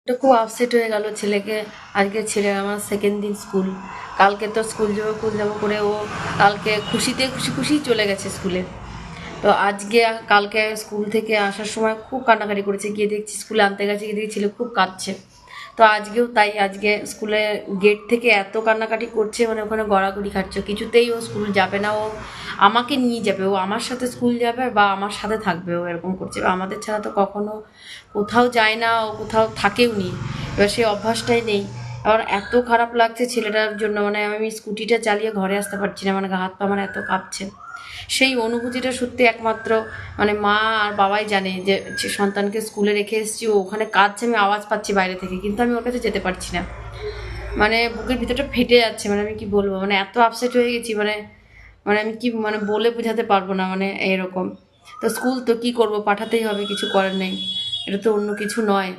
তো খুব আপসেট হয়ে গেল ছেলেকে। আজকে ছেলে আমার সেকেন্ড দিন স্কুল। কালকে তো স্কুল যাবো করে ও কালকে খুশিতে খুশি খুশি চলে গেছে স্কুলে। তো আজকে কালকে স্কুল থেকে আসার সময় খুব কান্নাকাটি করেছে, গিয়ে দেখছি স্কুলে আনতে গেছে, গিয়ে দেখছি ছেলে খুব কাঁদছে। তো আজকেও তাই, আজকে স্কুলে গেট থেকে এত কান্নাকাটি করছে, মানে ওখানে গড়াগড়ি খাচ্ছে, কিছুতেই ও স্কুল যাবে না। ও আমাকে নিয়ে যাবে, ও আমার সাথে স্কুল যাবে বা আমার সাথে থাকবে, ও এরকম করছে। আমাদের ছাড়া তো কখনো কোথাও যায় না, ও কোথাও থাকেও নি। এবার সেই অভ্যাসটাই নেই। আবার এত খারাপ লাগছে ছেলেটার জন্য, মানে আমি স্কুটিটা চালিয়ে ঘরে আসতে পারছি না, মানে গা হাত পা মানে এত কাঁপছে। সেই অনুভূতিটা সত্যি একমাত্র মানে মা আর বাবাই জানে, যে সন্তানকে স্কুলে রেখে এসেছি, ও ওখানে কাঁদছে, আমি আওয়াজ পাচ্ছি বাইরে থেকে, কিন্তু আমি ওর কাছে যেতে পারছি না। মানে বুকের ভিতরটা ফেটে যাচ্ছে, মানে আমি কি বলবো, মানে এত আপসেট হয়ে গেছি, মানে মানে আমি কি মানে বলে বোঝাতে পারবো না, মানে এরকম। তো স্কুল তো কি করব, পাঠাতেই হবে, কিছু করার নেই, এটা তো অন্য কিছু নয়।